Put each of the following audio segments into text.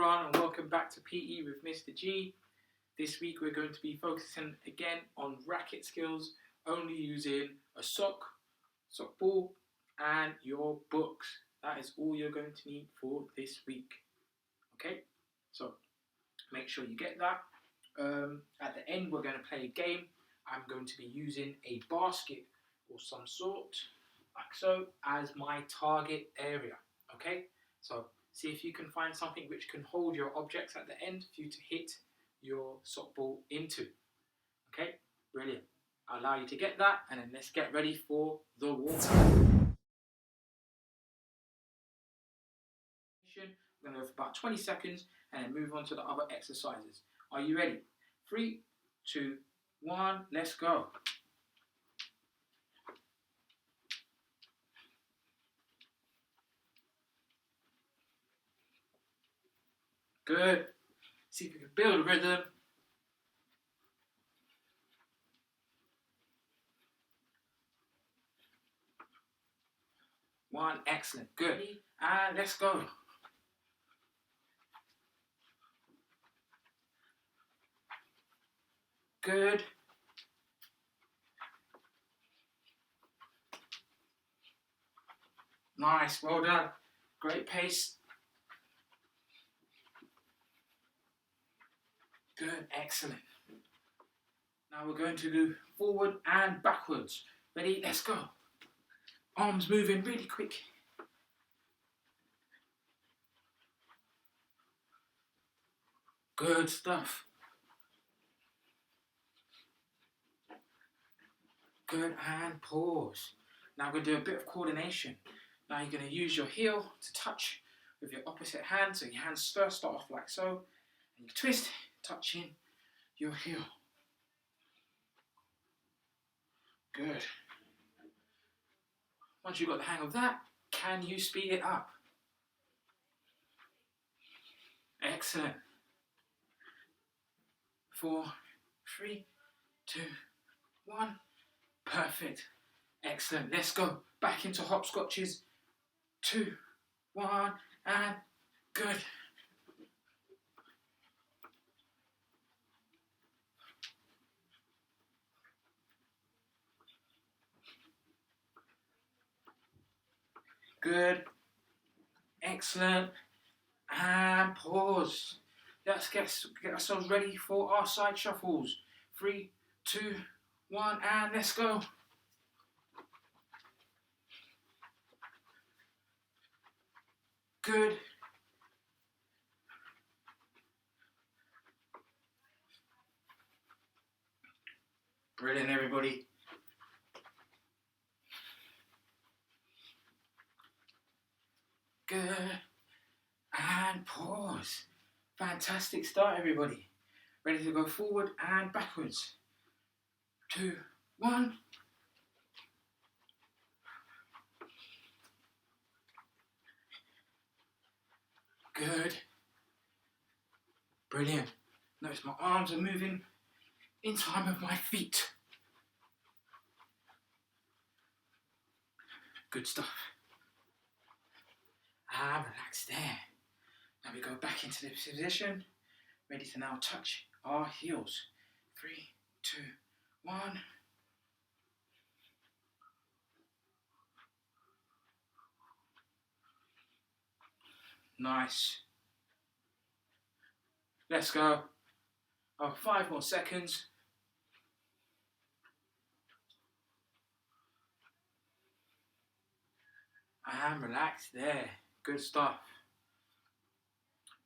everyone, and welcome back to PE with Mr. G. This week we're going to be focusing again on racket skills, only using a sock ball, and your books. That is all you're going to need for this week. Okay, so make sure you get that. At the end we're going to play a game. I'm going to be using a basket or some sort, like so, as my target area. Okay, so see if you can find something which can hold your objects at the end for you to hit your sock ball into. Okay, brilliant. I'll allow you to get that, and then let's get ready for the water. We're going to go for about 20 seconds and then move on to the other exercises. Are you ready? 3, 2, 1, let's go. Good. See if you can build a rhythm. One, excellent. Good. And let's go. Good. Nice, well done. Great pace. Good, excellent. Now we're going to do forward and backwards. Ready? Let's go. Arms moving really quick. Good stuff. Good, and pause. Now we're going to do a bit of coordination. Now you're going to use your heel to touch with your opposite hand. So your hands first start off like so. And you twist, touching your heel. Good. Once you've got the hang of that, can you speed it up? Excellent. 4, 3, 2, 1. Perfect. Excellent. Let's go. Back into hopscotches. 2, 1, and good. Good. Excellent. And pause. Let's get ourselves ready for our side shuffles. 3, 2, 1, and let's go. Good. Brilliant, everybody. Good. And pause. Fantastic start, everybody. Ready to go forward and backwards. 2, 1. Good. Brilliant. Notice my arms are moving in time with my feet. Good stuff. And relax there. Now we go back into this position. Ready to now touch our heels. 3, 2, 1. Nice. Let's go. 5 more seconds. And relax there. Good stuff.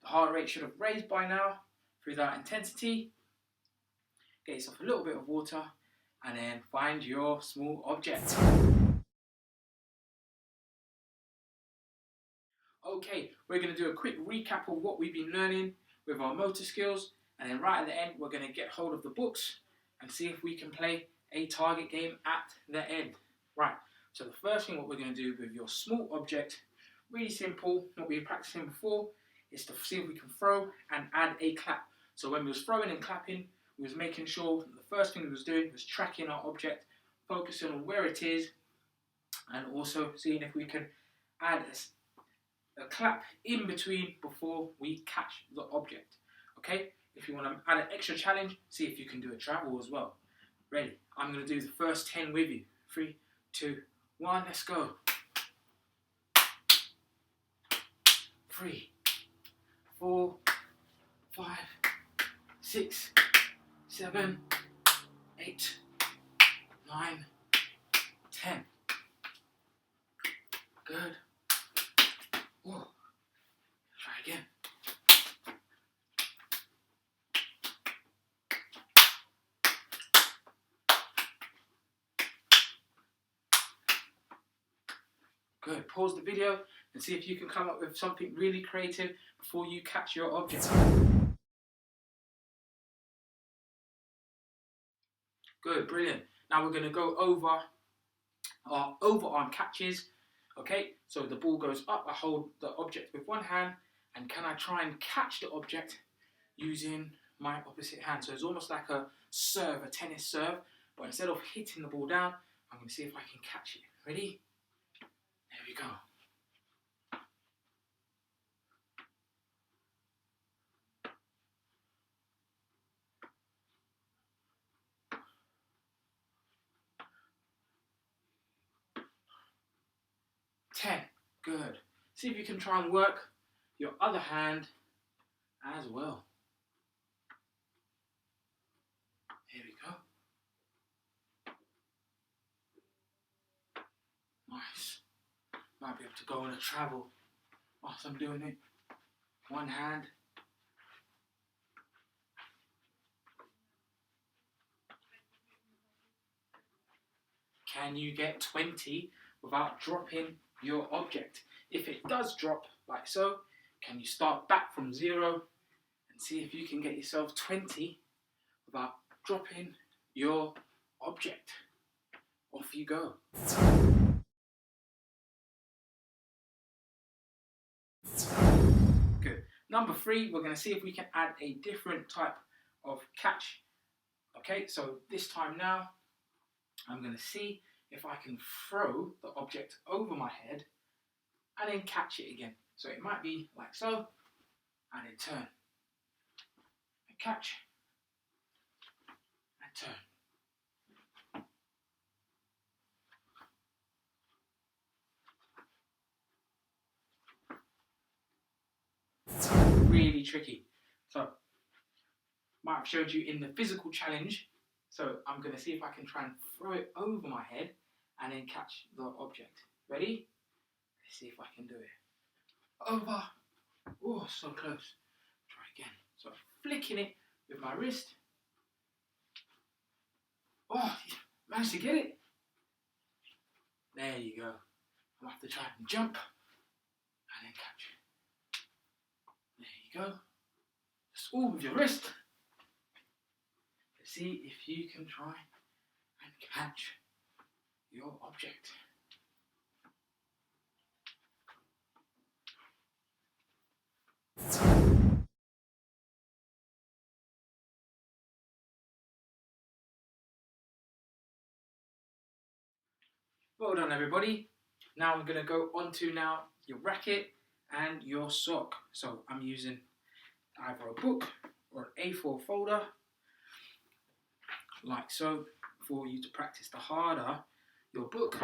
The heart rate should have raised by now through that intensity. Get yourself a little bit of water and then find your small object. Okay, we're going to do a quick recap of what we've been learning with our motor skills, and then right at the end we're going to get hold of the books and see if we can play a target game at the end. Right, so the first thing what we're going to do with your small object, really simple, what we were practicing before, is to see if we can throw and add a clap. So when we was throwing and clapping, we was making sure that the first thing we was doing was tracking our object, focusing on where it is, and also seeing if we can add a clap in between before we catch the object. Okay? If you want to add an extra challenge, see if you can do a travel as well. Ready? I'm going to do the first 10 with you. 3, 2, 1, let's go. 3, 4, 5, 6, 7, 8, 9, 10. Good. Whoa. Try again. Good. Pause the video and see if you can come up with something really creative before you catch your object. Good, brilliant. Now we're going to go over our overarm catches. Okay, so the ball goes up, I hold the object with one hand, and can I try and catch the object using my opposite hand? So it's almost like a serve, a tennis serve, but instead of hitting the ball down, I'm going to see if I can catch it. Ready? There we go. Ten. Good. See if you can try and work your other hand as well. Here we go. Nice. Might be able to go on a travel whilst I'm doing it. One hand. Can you get 20 without dropping your object? If it does drop like so, can you start back from 0 and see if you can get yourself 20 without dropping your object? Off you go. Good. Number 3, we're going to see if we can add a different type of catch. Okay, so this time now, I'm going to see if I can throw the object over my head and then catch it again. So it might be like so, and then turn, and catch, and turn. Really tricky. So, might have showed you in the physical challenge. So I'm going to see if I can try and throw it over my head and then catch the object. Ready? Let's see if I can do it. Over. Oh, so close. Try again. So flicking it with my wrist. Oh, managed to get it. There you go. I'll have to try and jump and then catch it. There you go. Just all with your wrist. Let's see if you can try and catch your object. Well done, everybody. Now we're going to go on to now your racket and your sock. So I'm using either a book or an A4 folder, like so, for you to practice. The harder your book,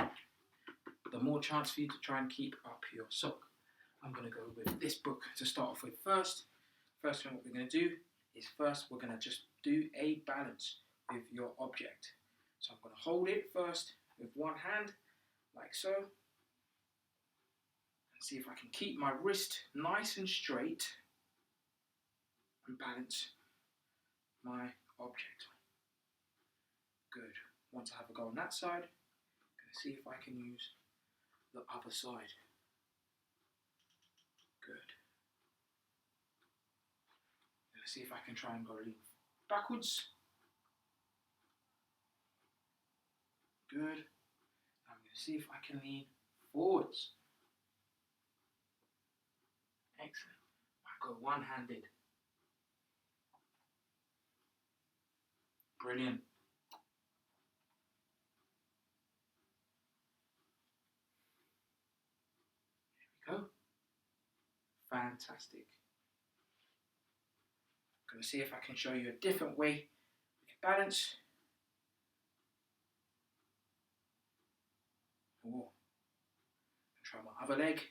the more chance for you to try and keep up your sock. I'm going to go with this book to start off with first. First thing what we're going to do is first we're going to just do a balance with your object. So I'm going to hold it first with one hand, like so, and see if I can keep my wrist nice and straight and balance my object. Good. Once I have a go on that side, I'm going to see if I can use the other side. Good. Let's see if I can try and go lean backwards. Good. I'm going to see if I can lean forwards. Excellent. I go one-handed. Brilliant. There we go. Fantastic. I'm going to see if I can show you a different way we can balance. Oh, try my other leg. Make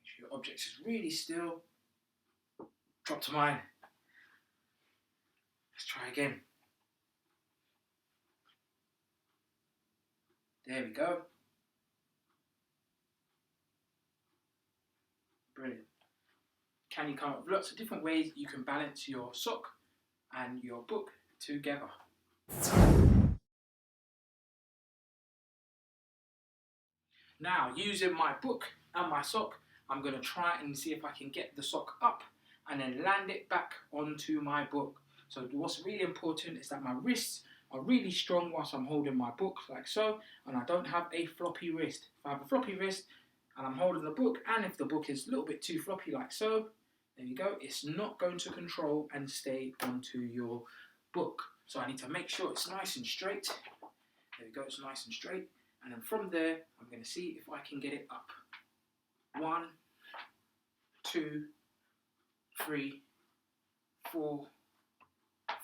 sure your object is really still. Drop to mine. Let's try again. There we go. Brilliant. Can you come up with lots of different ways you can balance your sock and your book together? Now, using my book and my sock, I'm going to try and see if I can get the sock up and then land it back onto my book. So what's really important is that my wrists are really strong whilst I'm holding my book like so, and I don't have a floppy wrist. If I have a floppy wrist and I'm holding the book, and if the book is a little bit too floppy like so, there you go, it's not going to control and stay onto your book. So I need to make sure it's nice and straight. There we go, it's nice and straight. And then from there, I'm going to see if I can get it up. 1, 2, 3, 4,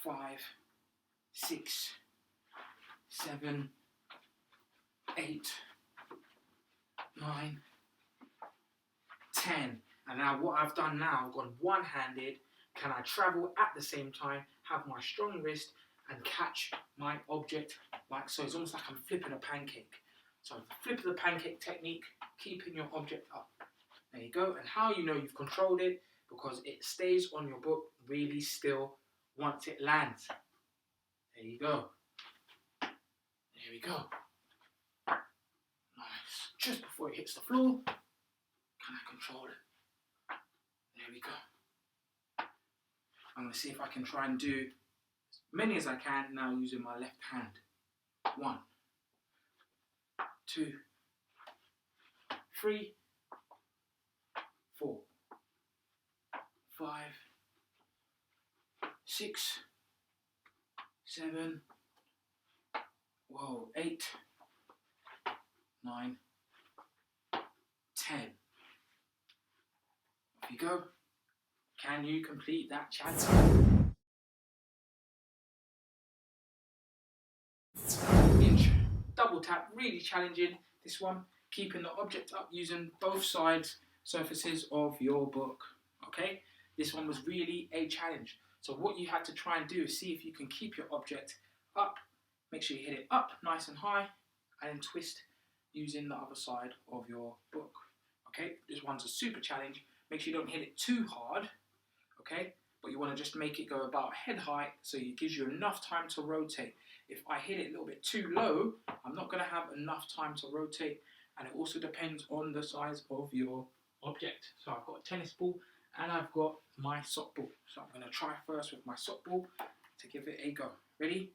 5, 6, 7, 8, 9, 10. And now what I've done now, I've gone one-handed. Can I travel at the same time, have my strong wrist, and catch my object like so? It's almost like I'm flipping a pancake. So the flip of the pancake technique, keeping your object up. There you go. And how you know you've controlled it, because it stays on your book really still once it lands. There you go. There we go. Nice. Just before it hits the floor, can I control it? There we go. I'm going to see if I can try and do as many as I can now using my left hand. 1, 2, 3, 4, 5, 6, 7, 8, 9, 10. Off you go. Can you complete that challenge? Double tap, really challenging this one, keeping the object up using both sides surfaces of your book. Okay, this one was really a challenge. So what you had to try and do is see if you can keep your object up, make sure you hit it up nice and high, and then twist using the other side of your book. Okay, this one's a super challenge. Make sure you don't hit it too hard, okay, but you want to just make it go about head height so it gives you enough time to rotate. If I hit it a little bit too low, I'm not going to have enough time to rotate, and it also depends on the size of your object. So I've got a tennis ball and I've got my sock ball. So I'm going to try first with my sock ball to give it a go. Ready?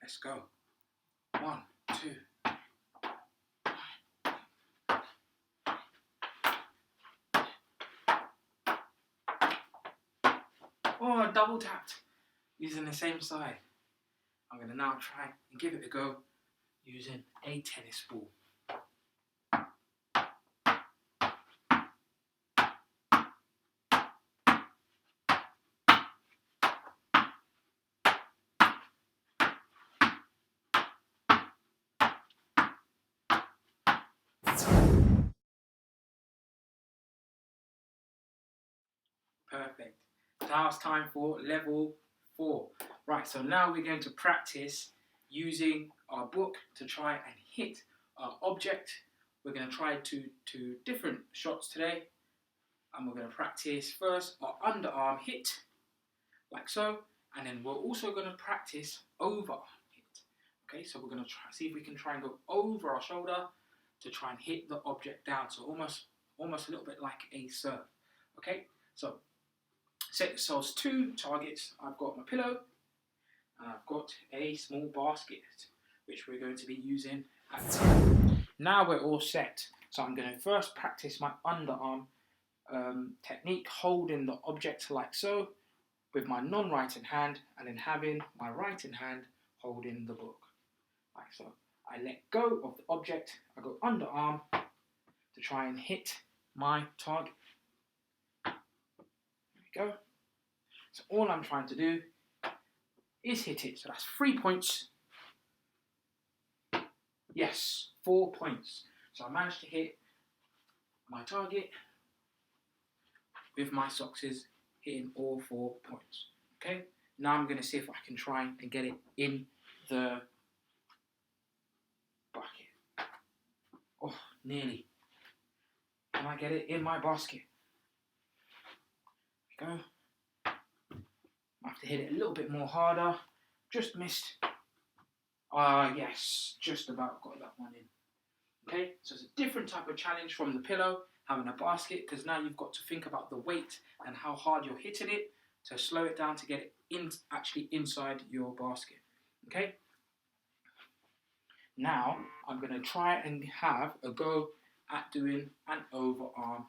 Let's go. 1, 2. Oh, I double tapped using the same side. I'm going to now try and give it a go using a tennis ball. Perfect. Now it's time for level 4. Right, so now we're going to practice using our book to try and hit our object. We're going to try two different shots today. And we're going to practice first our underarm hit, like so. And then we're also going to practice over hit. Okay, so we're going to try see if we can try and go over our shoulder to try and hit the object down. So almost a little bit like a serve. Okay, so set yourselves 2 targets. I've got my pillow and I've got a small basket, which we're going to be using at. Now we're all set. So I'm going to first practice my underarm technique, holding the object like so with my non-writing hand, and then having my writing hand holding the book like so. I let go of the object, I go underarm, to try and hit my target. There we go. So all I'm trying to do is hit it. So that's 3 points. Yes, 4 points. So I managed to hit my target with my socks hitting all 4 points. Okay, now I'm going to see if I can try and get it in the bucket. Oh, nearly. Can I get it in my basket? There we go. I have to hit it a little bit more harder. Just missed. Yes, just about got that one in. Okay, so it's a different type of challenge from the pillow, having a basket, because now you've got to think about the weight and how hard you're hitting it to slow it down to get it in, actually inside your basket. Okay, now I'm going to try and have a go at doing an overarm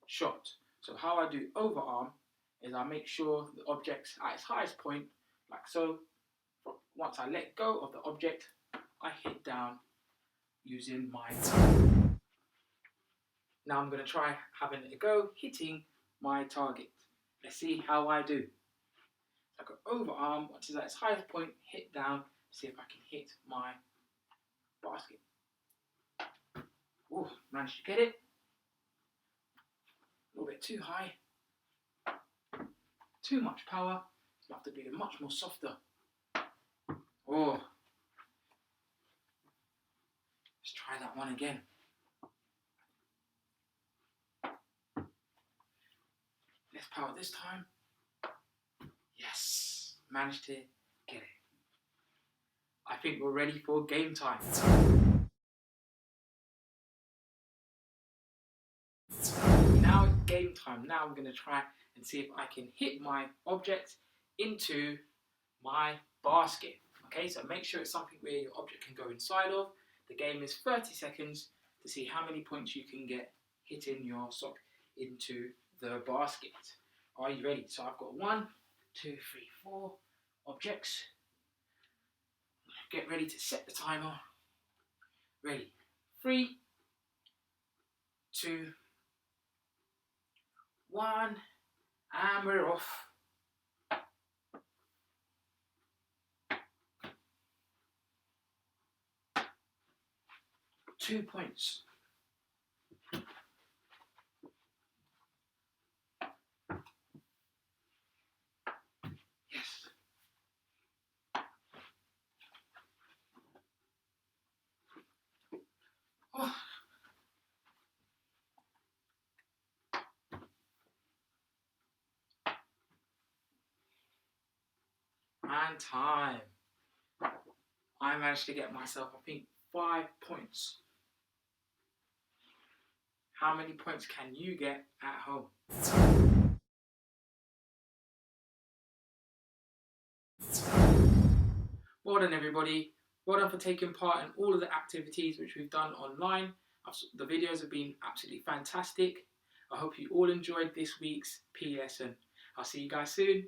shot. So how I do overarm is I make sure the object's at its highest point, like so. Once I let go of the object, I hit down using my thumb. Now I'm going to try having a go hitting my target. Let's see how I do. So I go overarm, once it's at its highest point, hit down, see if I can hit my basket. Oh, managed to get it. A little bit too high. Too much power. You have to be much more softer. Oh. Let's try that one again. Less power this time. Yes, managed to get it. I think we're ready for game time. Now it's game time. Now I'm going to try and see if I can hit my object into my basket. Okay, so make sure it's something where your object can go inside of. The game is 30 seconds to see how many points you can get hitting your sock into the basket. Are you ready? So I've got 1, 2, 3, 4 objects. Get ready to set the timer. Ready. 3, 2, 1, and we're off. 2 points. Yes. Oh. And time. I managed to get myself, I think, 5 points. How many points can you get at home? Well done, everybody. Well done for taking part in all of the activities which we've done online. The videos have been absolutely fantastic. I hope you all enjoyed this week's PE lesson. I'll see you guys soon.